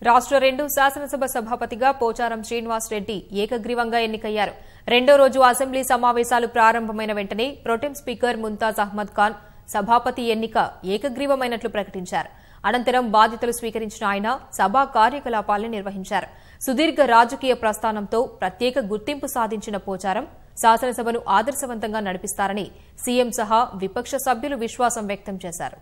రాష్ట్ర 2 శాసనసభ సభాపతిగా పోచారం శ్రీనివాస్ రెడ్డి ఏకగ్రీవంగా ఎన్నికయ్యారు. రెండో రోజు అసెంబ్లీ సమావేశాలు ప్రారంభమైన వెంటనే ప్రొటెం స్పీకర్ ముంతాజ్ అహ్మద్ ఖాన్ సభాపతి ఎన్నిక ఏకగ్రీవమైనట్లు ప్రకటించారు. అనంతరం బాధ్యతలు స్వీకరించిన ఆయన సభా కార్యకలాపాలను నిర్వహించారు. సుదీర్ఘ రాజకీయ ప్రస్థానంతో ప్రత్యేక గుర్తింపు సాధించిన పోచారం శాసనసభను ఆదర్శవంతంగా నడిపిస్తారని సీఎం సహా విపక్ష సభ్యులు విశ్వాసం వ్యక్తం చేశారు.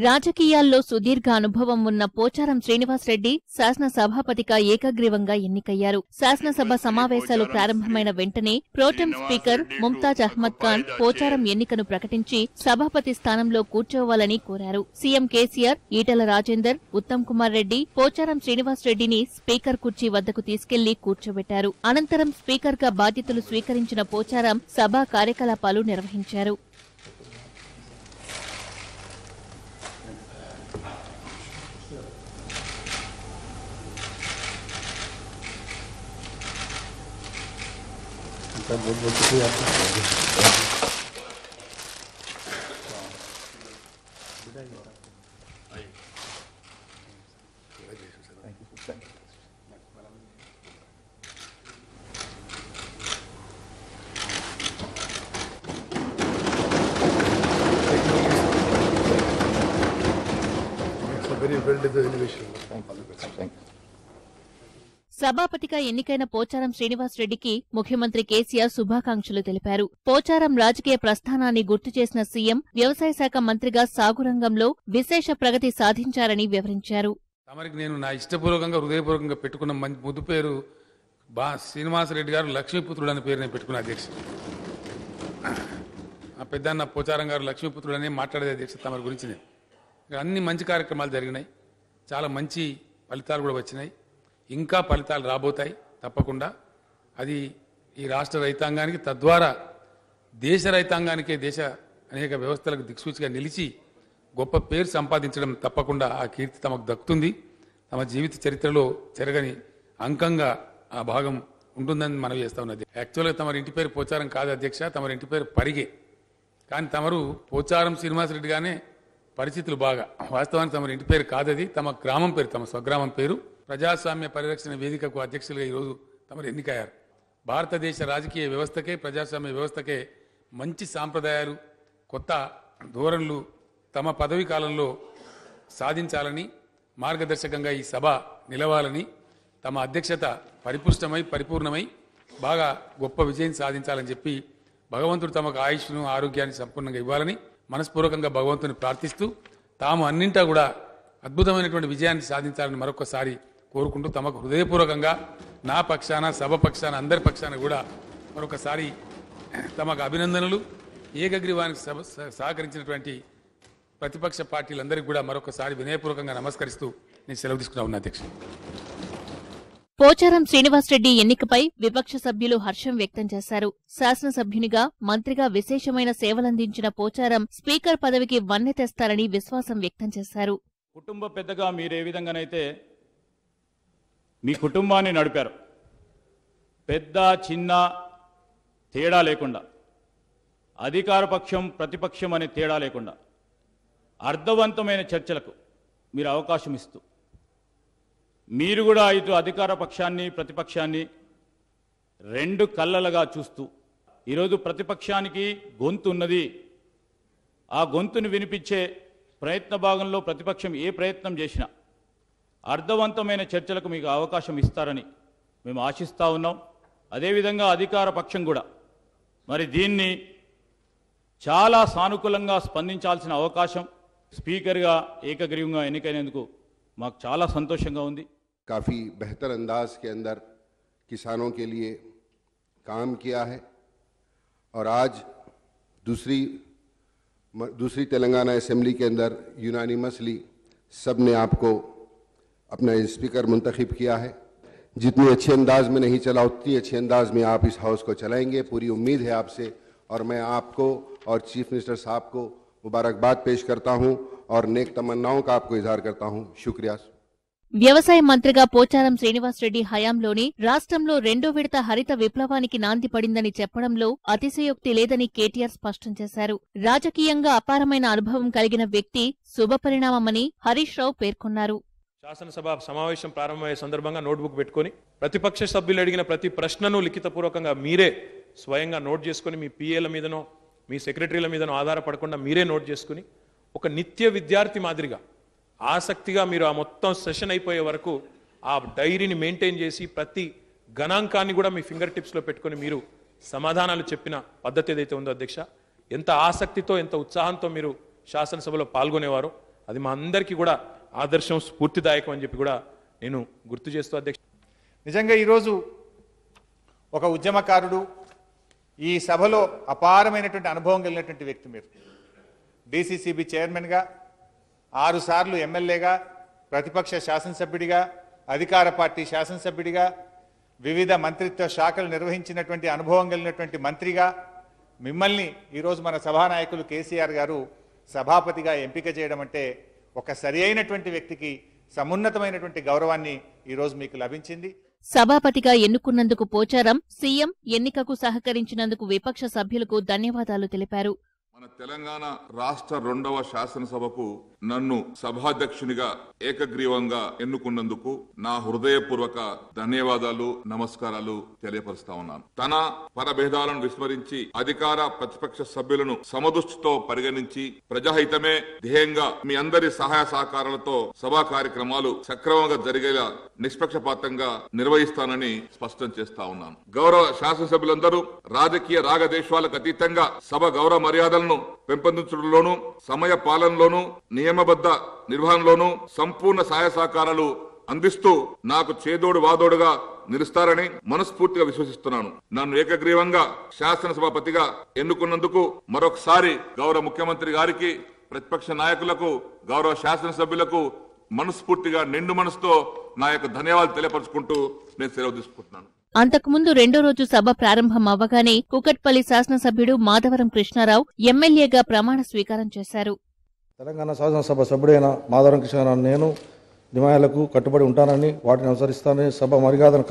రాజకీయాల్లో సుదీర్ఘ అనుభవం ఉన్న పోచారం శ్రీనివాసరెడ్డి శాసనసభాపతిగా ఏకగ్రీవంగా ఎన్నికయ్యారు. శాసనసభ సమావేశాలు ప్రారంభమైన వెంటనే ప్రోటెం స్పీకర్ ముంతాజ్ అహ్మద్ ఖాన్ పోచారం ఎన్నికను ప్రకటించి సభాపతి స్థానంలో కూర్చోవాలని కోరారు. సీఎం కేసీఆర్, ఈటెల రాజేందర్, ఉత్తమ్ కుమార్ రెడ్డి పోచారం శ్రీనివాసరెడ్డిని స్పీకర్ కుర్చీ వద్దకు తీసుకెళ్లి కూర్చోబెట్టారు. అనంతరం స్పీకర్గా బాధ్యతలు స్వీకరించిన పోచారం సభా కార్యకలాపాలు నిర్వహించారు. సభాపతిగా ఎన్నికైన పోచారం శ్రీనివాసరెడ్డికి ముఖ్యమంత్రి కేసీఆర్ శుభాకాంక్షలు తెలిపారు. పోచారం రాజకీయ ప్రస్థానాన్ని గుర్తు చేసిన సీఎం వ్యవసాయ శాఖ మంత్రిగా సాగు రంగంలో విశేష ప్రగతి సాధించారని వివరించారు. తమరికి నేను నా ఇష్టపూర్వకంగా హృదయపూర్వకంగా పెట్టుకున్న ముద్దు పేరు శ్రీనివాసరెడ్డి గారు లక్ష్మీపుత్రుడు అనే పేరు నేను పెట్టుకున్న అధ్యక్ష. ఆ పెద్దన్న పోచారం గారు లక్ష్మీపుత్రుడు అనే మాట్లాడేది అధ్యక్ష. తమరి గురించి నేను అన్ని మంచి కార్యక్రమాలు జరిగినాయి, చాలా మంచి ఫలితాలు కూడా వచ్చినాయి, ఇంకా ఫలితాలు రాబోతాయి తప్పకుండా. అది ఈ రాష్ట్ర రైతాంగానికి తద్వారా దేశ రైతాంగానికే దేశ అనేక వ్యవస్థలకు దిక్సూచిగా నిలిచి గొప్ప పేరు సంపాదించడం తప్పకుండా ఆ కీర్తి తమకు దక్కుతుంది. తమ జీవిత చరిత్రలో చెరగని అంకంగా ఆ భాగం ఉంటుందని మనవి చేస్తా ఉన్నది. యాక్చువల్గా తమరి ఇంటి పేరు పోచారం కాదు అధ్యక్ష, తమరి ఇంటి పేరు పరిగే. కానీ తమరు పోచారం శ్రీనివాసరెడ్డిగానే పరిస్థితులు బాగా. వాస్తవానికి తమరి ఇంటి పేరు కాదది, తమ గ్రామం పేరు, తమ స్వగ్రామం పేరు. ప్రజాస్వామ్య పరిరక్షణ వేదికకు అధ్యక్షులుగా ఈరోజు తమరు ఎన్నికయ్యారు. భారతదేశ రాజకీయ వ్యవస్థకే, ప్రజాస్వామ్య వ్యవస్థకే మంచి సాంప్రదాయాలు, కొత్త ధోరణులు తమ పదవీ కాలంలో సాధించాలని, మార్గదర్శకంగా ఈ సభ నిలవాలని, తమ అధ్యక్షత పరిపుష్టమై పరిపూర్ణమై బాగా గొప్ప విజయం సాధించాలని చెప్పి భగవంతుడు తమకు ఆయుష్ను, ఆరోగ్యాన్ని సంపూర్ణంగా ఇవ్వాలని మనస్పూర్వకంగా భగవంతుని ప్రార్థిస్తూ తాము అన్నింటా కూడా అద్భుతమైనటువంటి విజయాన్ని సాధించాలని మరొకసారి కోరుకుంటూ తమకు హృదయపూర్వకంగా నా పక్షాన, సభ పక్షాన, అందరి పక్షాన కూడా మరొకసారి తమకు అభినందనలు. ఏకగ్రీవానికి సహకరించినటువంటి ప్రతిపక్ష పార్టీలందరికీ కూడా మరొకసారి వినయపూర్వకంగా నమస్కరిస్తూ నేను సెలవు తీసుకున్నా ఉన్నా అధ్యక్ష. పోచారం శ్రీనివాసరెడ్డి ఎన్నికపై విపక్ష సభ్యులు హర్షం వ్యక్తం చేశారు. శాసనసభ్యునిగా, మంత్రిగా విశేషమైన సేవలందించిన పోచారం స్పీకర్ పదవికి వన్నె తెస్తారని విశ్వాసం వ్యక్తం చేశారు. కుటుంబ పెద్దగా మీరే విధంగానైతే మీ కుటుంబాన్ని నడిపారు, పెద్ద చిన్న తేడా లేకుండా, అధికార పక్షం ప్రతిపక్షం అనే తేడా లేకుండా అర్థవంతమైన చర్చలకు మీరు అవకాశం ఇస్తూ, మీరు కూడా ఇటు అధికార పక్షాన్ని ప్రతిపక్షాన్ని రెండు కళ్ళలుగా చూస్తూ, ఈరోజు ప్రతిపక్షానికి గొంతు ఉన్నది, ఆ గొంతును వినిపించే ప్రయత్న భాగంలో ప్రతిపక్షం ఏ ప్రయత్నం చేసినా అర్థవంతమైన చర్చలకు మీకు అవకాశం ఇస్తారని మేము ఆశిస్తూ ఉన్నాం. అదేవిధంగా అధికార పక్షం కూడా మరి దీన్ని చాలా సానుకూలంగా స్పందించాల్సిన అవకాశం, స్పీకర్గా ఏకగ్రీవంగా ఎన్నికైనందుకు మాకు చాలా సంతోషంగా ఉంది. काफ़ी बेहतर अंदाज के अंदर किसानों के लिए काम किया है और आज दूसरी तेलंगाना असेंबली के अंदर यूनानिमसली सब ने आपको अपना स्पीकर मुंतखब किया है. जितनी अच्छे अंदाज में नहीं चला उतनी अच्छे अंदाज में आप इस हाउस को चलाएंगे, पूरी उम्मीद है आपसे. और मैं आपको और चीफ मिनिस्टर साहब को मुबारकबाद पेश करता हूं और नेक तमन्नाओं का आपको इजहार करता हूं. शुक्रिया. వ్యవసాయ మంత్రిగా పోచారం శ్రీనివాసరెడ్డి హయాంలోనే రాష్ట్రంలో రెండో విడత హరిత విప్లవానికి నాంది పడిందని చెప్పడంలో అతిశయోక్తి లేదని కేటీఆర్ స్పష్టం చేశారు. రాజకీయంగా అపారమైన అనుభవం కలిగిన వ్యక్తి, శుభపరిణామమని హరీష్ రావు పేర్కొన్నారు. శాసనసభ సమావేశం ప్రారంభమయ్యే సందర్భంగా నోట్బుక్ పెట్టుకొని ప్రతిపక్ష సభ్యులు అడిగిన ప్రతి ప్రశ్నను లిఖితపూర్వకంగా మీరే స్వయంగా నోట్ చేసుకొని మీ పిఏల మీదనో మీ సెక్రటరీల మీదనో ఆధారపడకుండా మీరే నోట్ చేసుకుని ఒక నిత్య విద్యార్థి మాదిరిగా ఆసక్తిగా మీరు ఆ మొత్తం సెషన్ అయిపోయే వరకు ఆ డైరీని మెయింటైన్ చేసి ప్రతి గణాంకాన్ని కూడా మీ ఫింగర్ టిప్స్లో పెట్టుకొని మీరు సమాధానాలు చెప్పిన పద్ధతి ఏదైతే ఉందో అధ్యక్ష, ఎంత ఆసక్తితో ఎంత ఉత్సాహంతో మీరు శాసనసభలో పాల్గొనేవారో అది మా అందరికీ కూడా ఆదర్శం స్ఫూర్తిదాయకం అని చెప్పి కూడా నేను గుర్తు చేస్తూ అధ్యక్ష. నిజంగా ఈరోజు ఒక ఉద్యమకారుడు, ఈ సభలో అపారమైనటువంటి అనుభవం కలిగినటువంటి వ్యక్తి మీరు. డీసీసీబీ చైర్మన్గా, 6 సార్లు ఎమ్మెల్యేగా, ప్రతిపక్ష శాసనసభ్యుడిగా, అధికార పార్టీ శాసనసభ్యుడిగా, వివిధ మంత్రిత్వ శాఖలు నిర్వహించినటువంటి అనుభవం కలిగినటువంటి మంత్రిగా మిమ్మల్ని ఈరోజు మన సభానాయకులు కేసీఆర్ గారు సభాపతిగా ఎంపిక చేయడం అంటే ఒక సరి అయినటువంటి వ్యక్తికి సమున్నతమైనటువంటి గౌరవాన్ని ఈరోజు మీకు లభించింది. సభాపతిగా ఎన్నుకున్నందుకు పోచారం సీఎం ఎన్నికకు సహకరించినందుకు విపక్ష సభ్యులకు ధన్యవాదాలు తెలిపారు. మన తెలంగాణ రాష్ట్ర 2వ శాసనసభకు నన్ను సభాధ్యక్షునిగా ఏకగ్రీవంగా ఎన్నుకున్నందుకు నా హృదయపూర్వక ధన్యవాదాలు, నమస్కారాలు తెలియపరుస్తా ఉన్నాను. తన పరభేదాలను విస్మరించి అధికార ప్రతిపక్ష సభ్యులను సమదృష్టితో పరిగణించి ప్రజాహితమే ధ్యేయంగా మీ అందరి సహాయ సహకారాలతో సభా కార్యక్రమాలు సక్రమంగా జరిగేలా నిష్పక్షపాతంగా నిర్వహిస్తానని స్పష్టం చేస్తా ఉన్నాను. గౌరవ శాసనసభ్యులందరూ రాజకీయ రాగదేశాలకు అతీతంగా సభ గౌరవ మర్యాదలను పెంపొందించడంలోనూ సమయ పాలనలోనూ నియమబద్ధ నిర్వహణలోనూ సంపూర్ణ సహాయ సహకారాలు అందిస్తూ నాకు చేదోడు వాదోడుగా నిలుస్తారని మనస్ఫూర్తిగా విశ్వసిస్తున్నాను. నన్ను ఏకగ్రీవంగా శాసనసభాపతిగా ఎన్నుకున్నందుకు మరొకసారి గౌరవ ముఖ్యమంత్రి గారికి, ప్రతిపక్ష నాయకులకు, గౌరవ శాసనసభ్యులకు మనస్ఫూర్తిగా నిండు మనసుతో నా యొక్క ధన్యవాదాలు తెలియపరుచుకుంటూ నేను సెలవు తీసుకుంటున్నాను. అంతకుముందు 2వ రోజు సభ ప్రారంభం అవ్వగానే కుకట్పల్లి శాసనసభ్యుడు మాధవరం కృష్ణారావు ఎమ్మెల్యేగా ప్రమాణ స్వీకారం చేశారు. తెలంగాణ శాసనసభ సభ్యుడైన మాధవరం కృష్ణారావు నేను డిమాండ్లకు కట్టుబడి ఉంటానని, వాటిని అనుసరిస్తానని, సభ మర్యాదను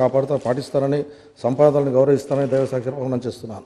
పాటిస్తానని, సంపాదనలను గౌరవిస్తానని దైవ సాక్షి ప్రమాణం చేస్తున్నాను.